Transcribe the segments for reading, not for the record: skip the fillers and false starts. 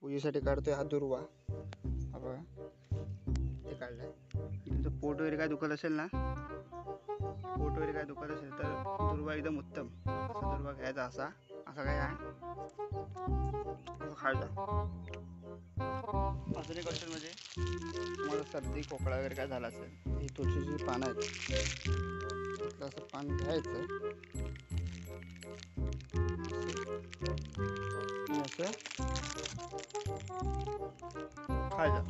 पूजेसाठी काढतोय हा दुर्वा. हा बघा ते काढलाय. तुमचं पोट वगैरे काय दुखत असेल ना, पोट वगैरे काय दुखत असेल तर दुर्वा एकदम उत्तम. असा दुर्वा घ्यायचा, असा असा काय आहे असं खायचा. अजून एक गोष्ट म्हणजे तुम्हाला सर्दी खोकला वगैरे काय झाला असेल, ही तुळशीची पानं आहेत, त्यातलं असं पान घ्यायचं असं खायचं.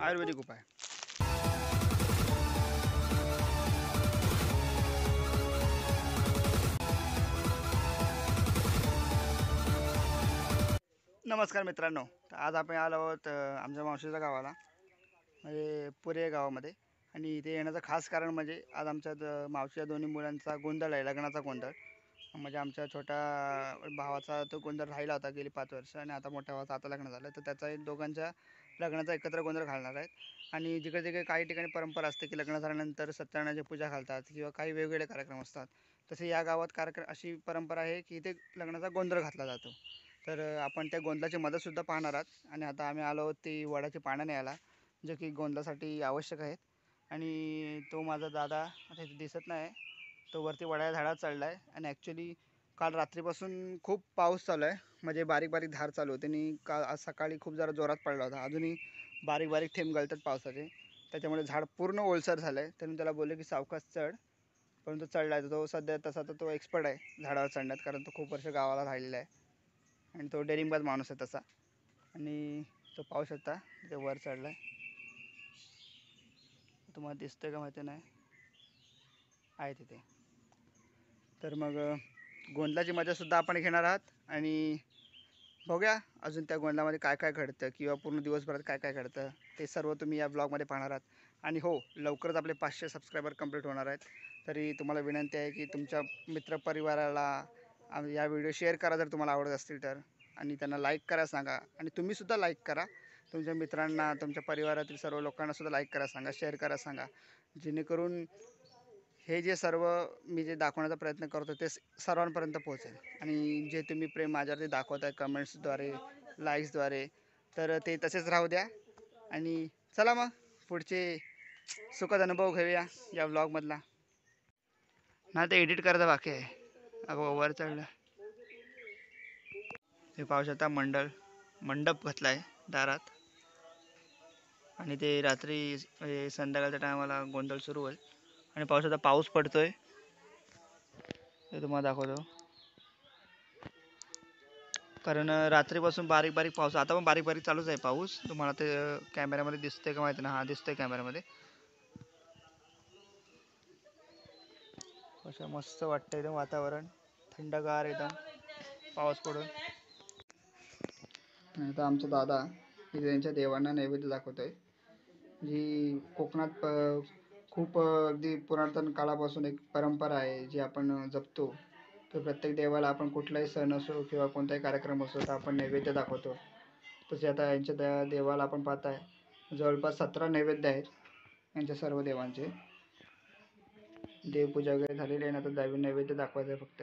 आयुर्वेदिक उपाय. नमस्कार मित्रांनो, तर आज आपण आलो आहोत आमच्या मावशीच्या गावाला, म्हणजे पुरे गावामध्ये. आणि इथे येण्याचं खास कारण म्हणजे आज आमच्या मावशीच्या दोन्ही मुलांचा गोंधळ आहे, लग्नाचा गोंधळ. म्हणजे आमच्या छोट्या भावाचा तो गोंधळ राहिला होता गेली 5 वर्ष, आणि आता मोठ्या भावाचं आता लग्न झालं, तर त्याचा दोघांच्या लग्नाचा एकत्र गोंधळ घालणार आहेत. आणि जिकडे तिकडे काही ठिकाणी परंपरा असते की लग्न झाल्यानंतर सत्यनारायणाची पूजा घालतात किंवा काही वेगवेगळे कार्यक्रम असतात. तसे या गावात कार्यक्रम अशी परंपरा आहे की इथे लग्नाचा गोंधळ घातला जातो. तर आपण त्या गोंधळाची मदतसुद्धा पाहणार आहात. आणि आता आम्ही आलो आहोत ती वडाची पानं न्यायला, जे की गोंधळासाठी आवश्यक आहेत. आणि तो माझा दादा आता इथे दिसत नाही, तो वरती वडाच्या झाडात चढला आहे. आणि ॲक्च्युली काल रात्रीपासून खूप पाऊस चालू आहे, म्हणजे बारीक बारीक धार चालू होते. आणि काल आज सकाळी खूप जरा जोरात पडला होता, अजूनही बारीक बारीक थेंब गळतात पावसाचे. त्याच्यामुळे झाड पूर्ण ओलसर झालं आहे. तर मी त्याला बोलले की सावकाश चढ, परंतु चढला आहे. तो सध्या तसा तर तो एक्सपर्ट आहे झाडावर चढण्यात, कारण तो खूप वर्ष गावाला राहिलेला आहे आणि तो डेअरिंगबाज माणूस आहे तसा. आणि तो पाहू शकता तिथे वर चढला आहे, तुम्हाला दिसतंय का माहिती नाही, आहे तिथे. तर मग गोंधळाची मजासुद्धा आपण घेणार आहात. आणि बघूया अजून त्या गोंधळामध्ये काय काय घडतं किंवा पूर्ण दिवसभरात काय काय घडतं, ते सर्व तुम्ही या ब्लॉगमध्ये पाहणार आहात. आणि हो, लवकरच आपले 500 सबस्क्रायबर कंप्लीट होणार आहेत. तरी तुम्हाला विनंती आहे की तुमच्या मित्रपरिवाराला या व्हिडिओ शेअर करा जर तुम्हाला आवडत असतील तर, आणि त्यांना लाईक करा सांगा. आणि तुम्हीसुद्धा लाईक करा, तुमच्या मित्रांना, तुमच्या परिवारातील सर्व लोकांनासुद्धा लाईक करा सांगा, शेअर करा सांगा, जेणेकरून हे जे सर्व मी जे दाखवण्याचा प्रयत्न करतो ते सर्वांपर्यंत पोहोचेल. आणि जे तुम्ही प्रेम माझ्यावरती दाखवत आहे कमेंट्सद्वारे, लाईक्सद्वारे, तर ते तसेच राहू द्या. आणि चला मग पुढचे सुखद अनुभव घेऊया या व्लॉगमधला. ना ते एडिट करायचं बाकी आहे. अगं वर चढलं, हे पाहू शकता मंडप घातला आहे दारात. आणि ते रात्री म्हणजे संध्याकाळच्या टायमाला गोंधळ सुरू होईल. आणि पाऊस आता पाऊस पडतोय, ते तुम्हाला दाखवतो. कारण रात्रीपासून बारीक बारीक पाऊस, आता पण बारीक बारीक चालूच आहे पाऊस. तुम्हाला ते कॅमेऱ्यामध्ये दिसतंय का माहिती ना, हा दिसतंय कॅमेऱ्यामध्ये. असं मस्त वाटतं एकदम वातावरण, थंडगार एकदम पाऊस पडून. आता आमचा दादा इथे त्यांच्या देवांना नैवेद्य दाखवतोय, जी कोकणात खूप अगदी पुरातन काळापासून एक परंपरा आहे जी आपण जपतो. तर प्रत्येक देवाला आपण कुठलाही सण असो किंवा कोणताही कार्यक्रम असो तर आपण नैवेद्य दाखवतो. तसे आता यांच्या देवाला आपण पाहताय जवळपास 17 नैवेद्य आहेत यांच्या सर्व देवांचे. देवपूजा वगैरे झालेली आहे ना, तर नैवेद्य दाखवायचं आहे फक्त.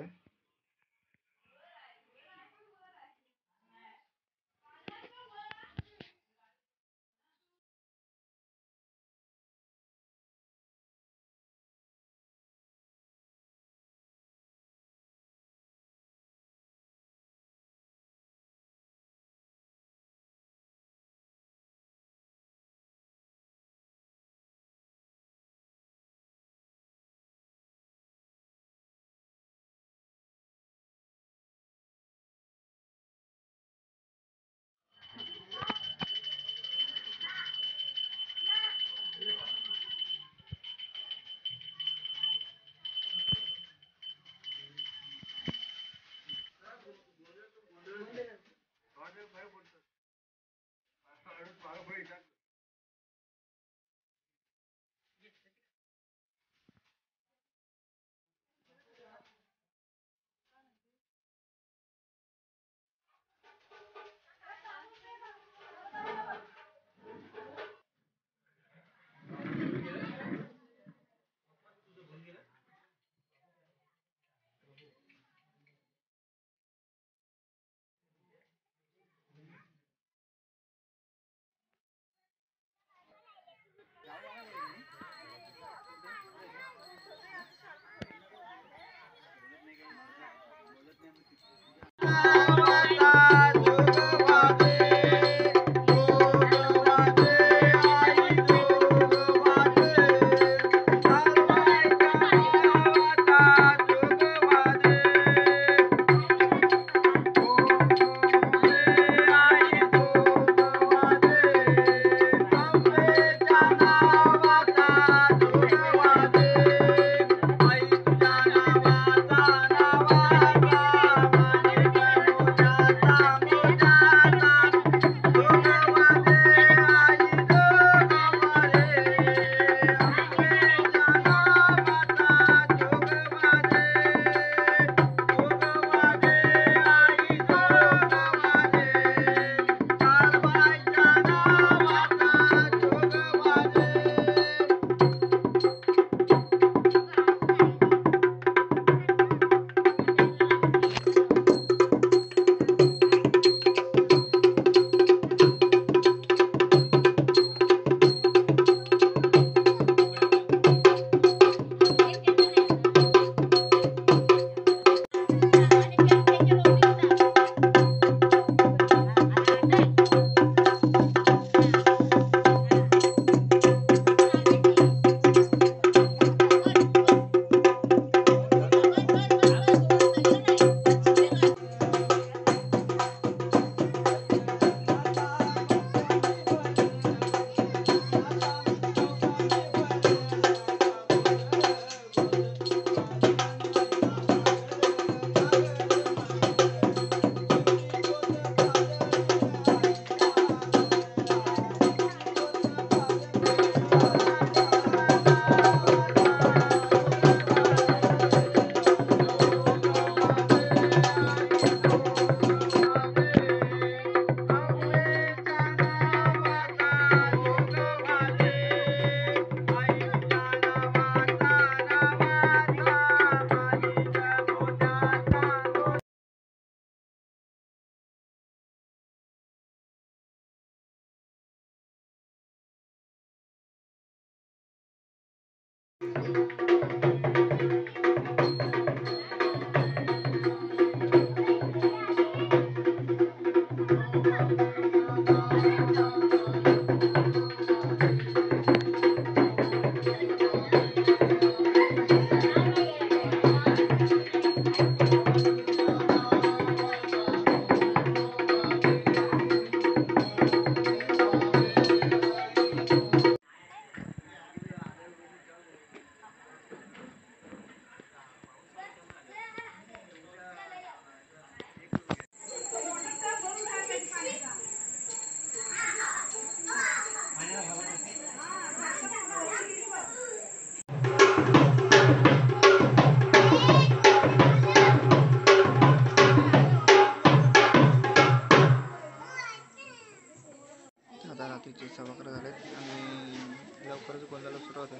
आता रात्रीचे 11:15 झालेत आणि लवकरच गोंधळ सुरू होते.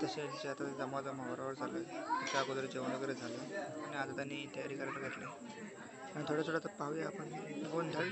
तसे आता जमाजमावरावर चालू आहे. त्याच्या अगोदर जेवण वगैरे झालं आणि आता त्यांनी तयारी करायला घेतली आणि थोडं आता पाहूया आपण गोंधळ.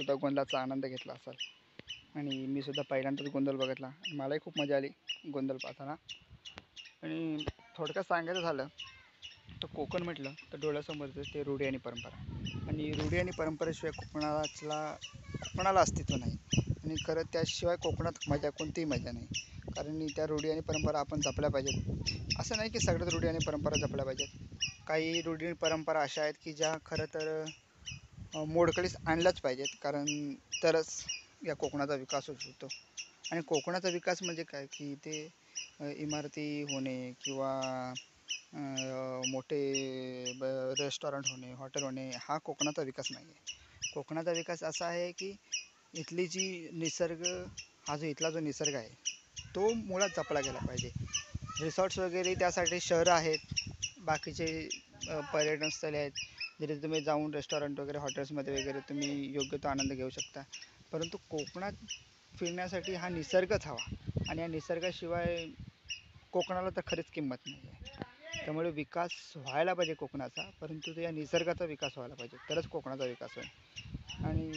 सुद्धा गोंधळाचा आनंद घेतला असाल आणि मी सुद्धा पहिल्यांदाच गोंधळ बघितला. मलाही खूप मजा आली गोंधळ पाहताना. आणि थोडक्यात सांगायचं झालं तर कोकण म्हटलं तर डोळ्यासमोरचं ते रूढी आणि परंपरा. आणि रूढी आणि परंपरेशिवाय कोकणाला अस्तित्व नाही. आणि खरं त्याशिवाय कोकणात कोणतीही मजा नाही. कारण त्या रूढी आणि परंपरा आपण जपल्या पाहिजेत. असं नाही की सगळ्याच रूढी आणि परंपरा जपल्या पाहिजेत. काही रूढी आणि परंपरा अशा आहेत की ज्या खरं तर मोडकळीस आणल्याच पाहिजेत. कारण तरच या कोकणाचा विकास होऊ शकतो. आणि कोकणाचा विकास म्हणजे काय की ते इमारती होणे किंवा मोठे रेस्टॉरंट होणे, हॉटेल होणे हा कोकणाचा विकास नाही आहे. कोकणाचा विकास असा आहे की इथली जी निसर्ग इथला जो निसर्ग आहे तो मुळात जपला गेला पाहिजे. रिसॉर्ट्स वगैरे त्यासाठी शहरं आहेत, बाकीचे पर्यटन स्थळे आहेत जिथे तुम्ही जाऊन रेस्टॉरंट वगैरे हॉटेल्समध्ये वगैरे तुम्ही योग्य तो आनंद घेऊ शकता. परंतु कोकणात फिरण्यासाठी हा निसर्गच हवा. आणि या निसर्गाशिवाय कोकणाला तर खरीच किंमत नाही आहे. त्यामुळे विकास व्हायला पाहिजे कोकणाचा, परंतु तो या निसर्गाचा विकास व्हायला पाहिजे तरच कोकणाचा विकास होईल. आणि